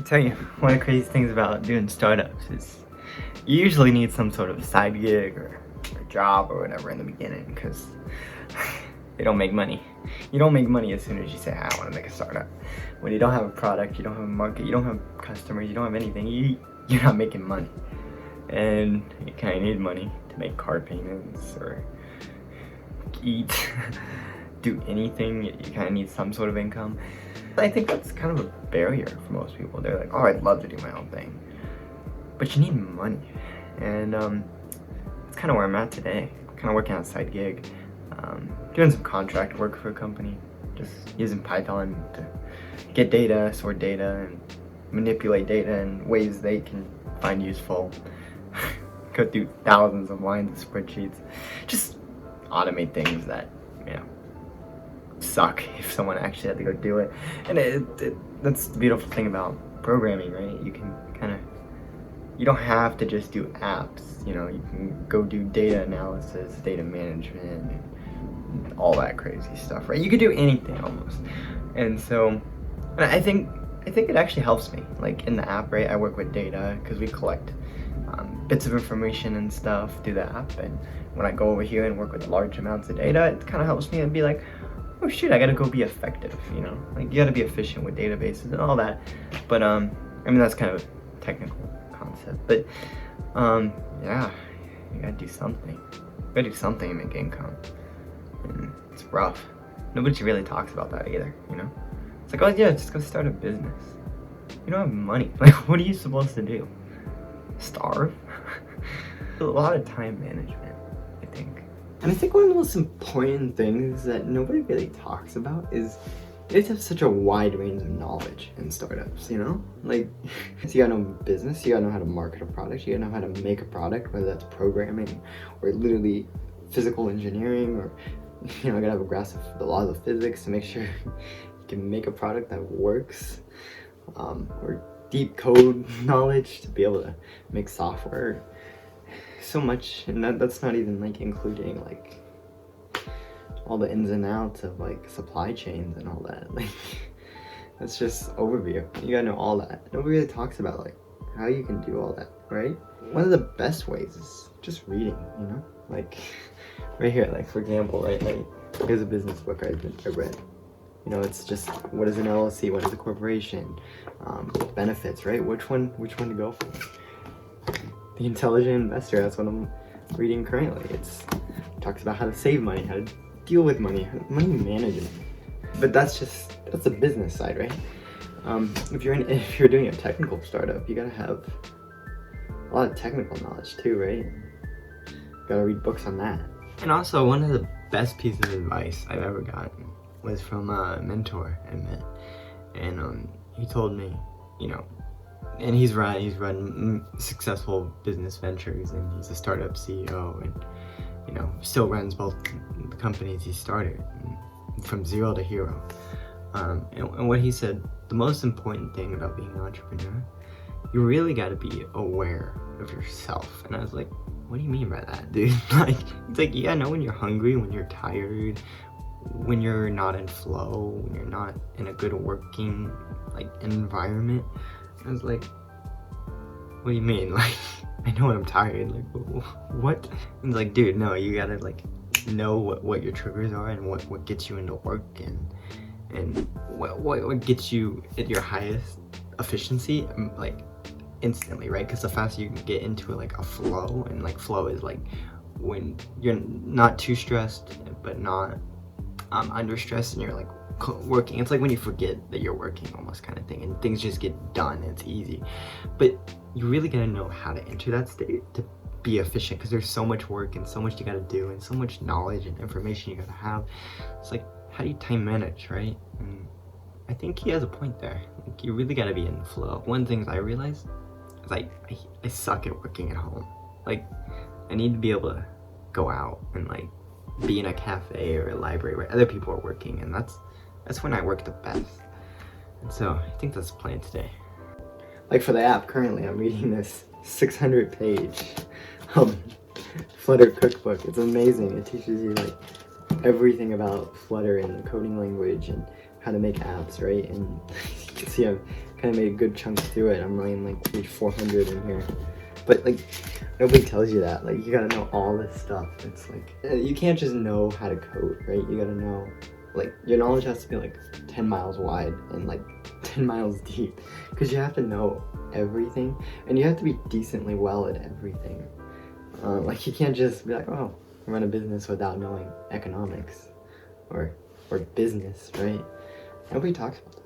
tell you, one of the crazy things about doing startups is you usually need some sort of side gig or job or whatever in the beginning because they don't make money. You don't make money as soon as you say, I want to make a startup. When you don't have a product, you don't have a market, you don't have customers, you don't have anything, you're not making money. And you kind of need money to make car payments or eat, do anything. You kind of need some sort of income. I think that's kind of a barrier for most people. They're like, oh, I'd love to do my own thing. But you need money. And that's kind of where I'm at today. Kind of working on a side gig. Doing some contract work for a company. Just using Python to get data, sort data, and manipulate data in ways they can find useful. Go through thousands of lines of spreadsheets. Just automate things that, you know, suck if someone actually had to go do it. And that's the beautiful thing about programming, right? You can you don't have to just do apps, you know, you can go do data analysis, data management, and all that crazy stuff, right? You could do anything almost. And so, I think it actually helps me. Like in the app, right, I work with data because we collect bits of information and stuff through the app, and when I go over here and work with large amounts of data, it kind of helps me and be like, oh shoot, I gotta go be effective, you know? Like you gotta be efficient with databases and all that. But I mean, that's kind of a technical concept, but yeah, you gotta do something. You gotta do something to make income. And it's rough. Nobody really talks about that either, you know? It's like, oh yeah, just go start a business. You don't have money. Like, what are you supposed to do? Starve? A lot of time management, I think. And I think one of the most important things that nobody really talks about is you have to have such a wide range of knowledge in startups, you know? Like, so you gotta know business, you gotta know how to market a product, you gotta know how to make a product, whether that's programming or literally physical engineering, or, you know, I gotta have a grasp of the laws of physics to make sure you can make a product that works, or deep code knowledge to be able to make software. So much, and that's not even like including like all the ins and outs of like supply chains and all that. Like that's just overview. You gotta know all that. Nobody really talks about like how you can do all that, right? One of the best ways is just reading, you know? Like right here, like for example, right, like here's a business book I read. You know, it's just what is an LLC, what is a corporation, benefits, right? Which one to go for? The Intelligent Investor, that's what I'm reading currently. It talks about how to save money, how to deal with money, money management. But that's the business side, right? If you're doing a technical startup, you gotta have a lot of technical knowledge too, right? You gotta read books on that. And also, one of the best pieces of advice I've ever gotten was from a mentor I met. And he told me, you know, and he's run successful business ventures, and he's a startup CEO, and you know, still runs both the companies he started from zero to hero. And what he said, the most important thing about being an entrepreneur, you really got to be aware of yourself. And I was like, what do you mean by that, dude? Like, it's like, yeah, know when you're hungry, when you're tired, when you're not in flow, when you're not in a good working like environment. I was like, what do you mean? Like, I know when I'm tired. Like, what? And it's like, dude, no, you gotta like know what your triggers are and what gets you into work, and what gets you at your highest efficiency, like instantly, right? Because the faster you can get into like a flow, and like flow is like when you're not too stressed but not under stress, and you're like working. It's like when you forget that you're working almost, kind of thing, and things just get done. It's easy, but you really gotta know how to enter that state to be efficient, because there's so much work and so much you gotta do and so much knowledge and information you gotta have. It's like, how do you time manage, right? And I think he has a point there. Like, you really gotta be in the flow. One of the things I realized is I suck at working at home. Like, I need to be able to go out and like be in a cafe or a library where other people are working, and that's when I work the best. And so I think that's the plan today. Like for the app, currently I'm reading this 600-page Flutter cookbook. It's amazing. It teaches you like everything about Flutter and the coding language and how to make apps, right? And you can see I'm kind kind of made a good chunk through it. I'm writing like page 400 in here. But like, nobody tells you that. Like, you gotta know all this stuff. It's like, you can't just know how to code, right? You gotta know, like, your knowledge has to be like 10 miles wide and like 10 miles deep. Because you have to know everything, and you have to be decently well at everything. Like, you can't just be like, oh, run a business without knowing economics or business, right? Nobody talks about that.